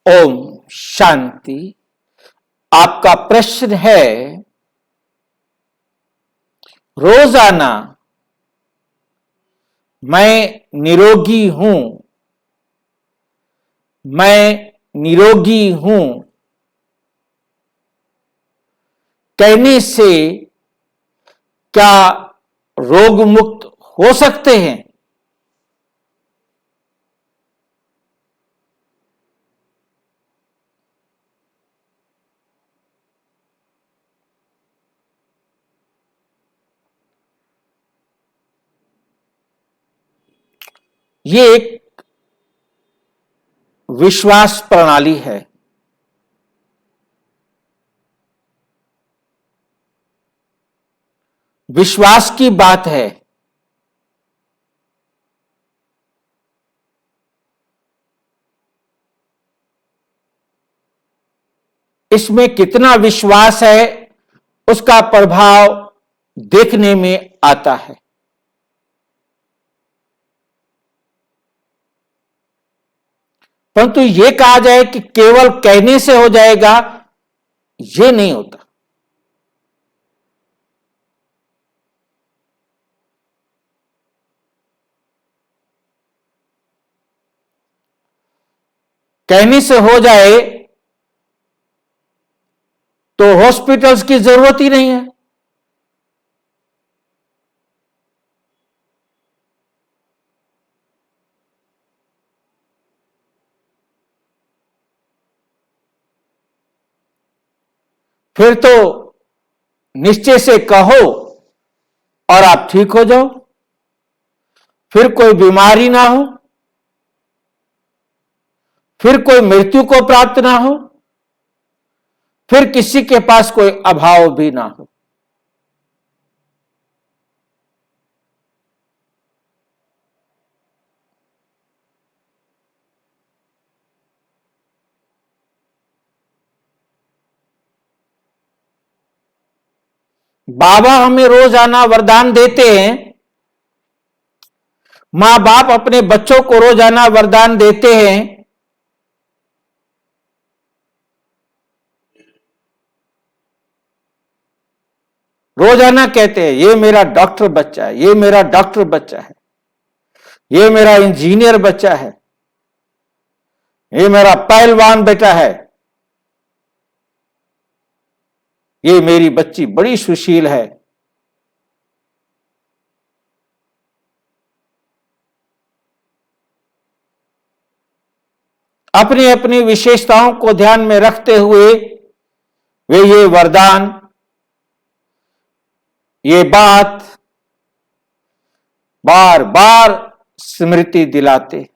ओम शांति। आपका प्रश्न है, रोजाना मैं निरोगी हूं, मैं निरोगी हूं कहने से क्या रोग मुक्त हो सकते हैं? ये एक विश्वास प्रणाली है। विश्वास की बात है। इसमें कितना विश्वास है उसका प्रभाव देखने में आता है। परंतु यह कहा जाए कि केवल कहने से हो जाएगा, यह नहीं होता। कहने से हो जाए तो हॉस्पिटल्स की जरूरत ही नहीं है। फिर तो निश्चय से कहो और आप ठीक हो जाओ, फिर कोई बीमारी ना हो, फिर कोई मृत्यु को प्राप्त ना हो, फिर किसी के पास कोई अभाव भी ना हो। बाबा हमें रोजाना वरदान देते हैं, मां बाप अपने बच्चों को रोजाना वरदान देते हैं। रोजाना कहते हैं, ये मेरा डॉक्टर बच्चा है, ये मेरा डॉक्टर बच्चा है, ये मेरा इंजीनियर बच्चा है, ये मेरा पहलवान बेटा है, ये मेरी बच्ची बड़ी सुशील है। अपनी अपनी विशेषताओं को ध्यान में रखते हुए वे ये वरदान, ये बात बार बार स्मृति दिलाते।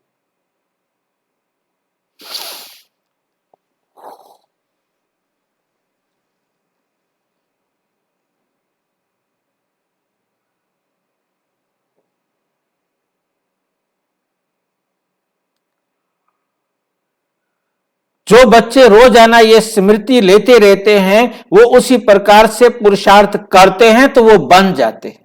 जो बच्चे रोजाना ये स्मृति लेते रहते हैं, वो उसी प्रकार से पुरुषार्थ करते हैं तो वो बन जाते हैं।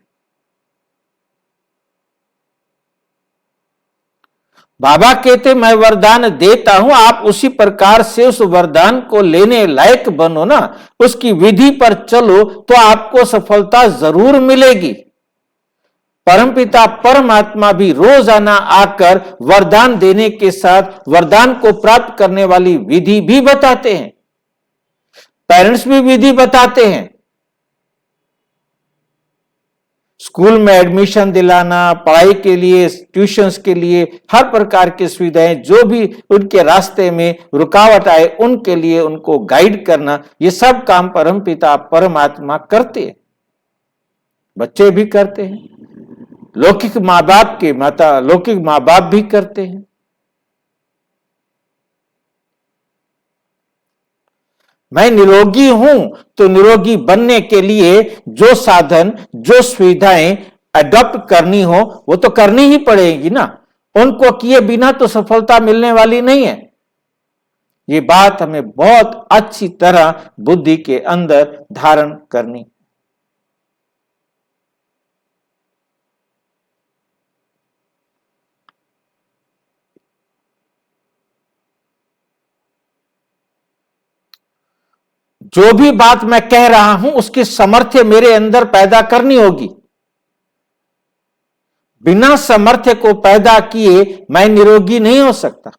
बाबा कहते मैं वरदान देता हूं, आप उसी प्रकार से उस वरदान को लेने लायक बनो ना, उसकी विधि पर चलो तो आपको सफलता जरूर मिलेगी। परमपिता परमात्मा भी रोजाना आकर वरदान देने के साथ वरदान को प्राप्त करने वाली विधि भी बताते हैं। पेरेंट्स भी विधि बताते हैं। स्कूल में एडमिशन दिलाना, पढ़ाई के लिए, ट्यूशंस के लिए, हर प्रकार की सुविधाएं जो भी उनके रास्ते में रुकावट आए उनके लिए उनको गाइड करना, ये सब काम परमपिता परमात्मा करते हैं। बच्चे भी करते हैं, लौकिक माँ बाप भी करते हैं। मैं निरोगी हूं तो निरोगी बनने के लिए जो साधन, जो सुविधाएं अडॉप्ट करनी हो वो तो करनी ही पड़ेगी ना। उनको किए बिना तो सफलता मिलने वाली नहीं है। ये बात हमें बहुत अच्छी तरह बुद्धि के अंदर धारण करनी। जो भी बात मैं कह रहा हूं उसकी सामर्थ्य मेरे अंदर पैदा करनी होगी। बिना सामर्थ्य को पैदा किए मैं निरोगी नहीं हो सकता।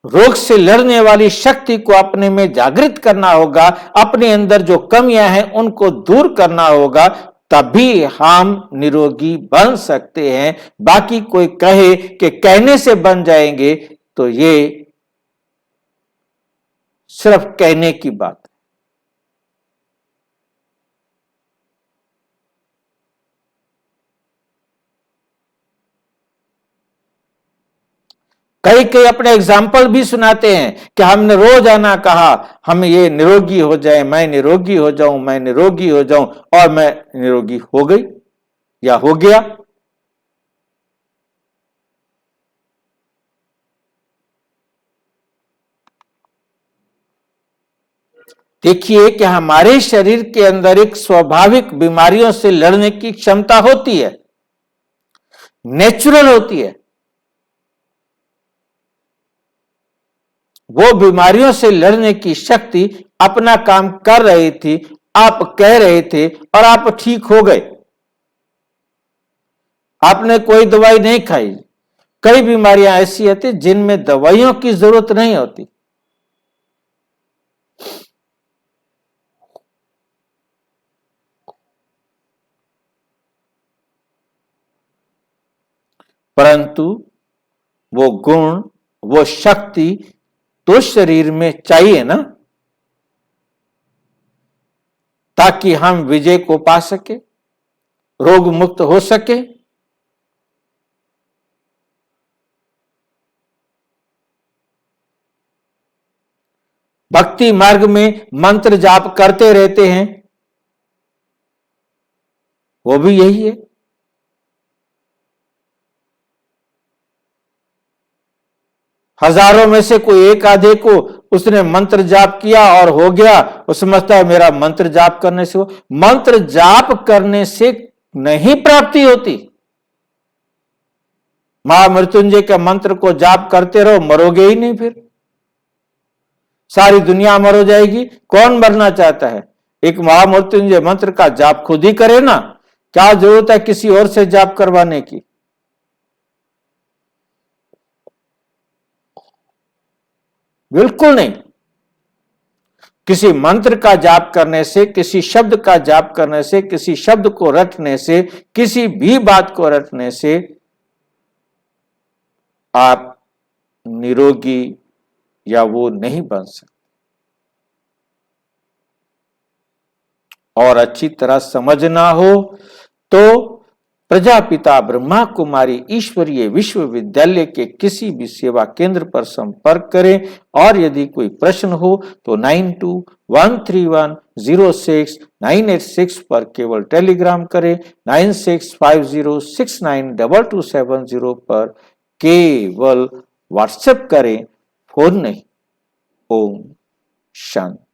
रोग से लड़ने वाली शक्ति को अपने में जागृत करना होगा, अपने अंदर जो कमियां हैं उनको दूर करना होगा, तभी हम निरोगी बन सकते हैं। बाकी कोई कहे कि कहने से बन जाएंगे, तो ये सिर्फ कहने की बात है। कई कई अपने एग्जाम्पल भी सुनाते हैं कि हमने रोजाना कहा हम ये निरोगी हो जाए, मैं निरोगी हो जाऊं, मैं निरोगी हो जाऊं, और मैं निरोगी हो गई या हो गया। देखिए कि हमारे शरीर के अंदर एक स्वाभाविक बीमारियों से लड़ने की क्षमता होती है, नेचुरल होती है। वो बीमारियों से लड़ने की शक्ति अपना काम कर रही थी, आप कह रहे थे और आप ठीक हो गए। आपने कोई दवाई नहीं खाई। कई बीमारियां ऐसी होती जिनमें दवाइयों की जरूरत नहीं होती। परंतु वो गुण, वो शक्ति तो शरीर में चाहिए ना, ताकि हम विजय को पा सके, रोग मुक्त हो सके। भक्ति मार्ग में मंत्र जाप करते रहते हैं, वो भी यही है। हजारों में से कोई एक आधे को उसने मंत्र जाप किया और हो गया, वो समझता है मेरा मंत्र जाप करने से हो। मंत्र जाप करने से नहीं प्राप्ति होती। महामृत्युंजय के मंत्र को जाप करते रहो, मरोगे ही नहीं। फिर सारी दुनिया मर हो जाएगी। कौन मरना चाहता है? एक महामृत्युंजय मंत्र का जाप खुद ही करे ना, क्या जरूरत है किसी और से जाप करवाने की? बिल्कुल नहीं। किसी मंत्र का जाप करने से, किसी शब्द का जाप करने से, किसी शब्द को रटने से, किसी भी बात को रटने से आप निरोगी या वो नहीं बन सकते। और अच्छी तरह समझना हो तो प्रजापिता ब्रह्मा कुमारी ईश्वरीय विश्वविद्यालय के किसी भी सेवा केंद्र पर संपर्क करें। और यदि कोई प्रश्न हो तो 9213106986 पर केवल टेलीग्राम करें, 9650692270 पर केवल व्हाट्सएप करें, फोन नहीं। ओम शांति।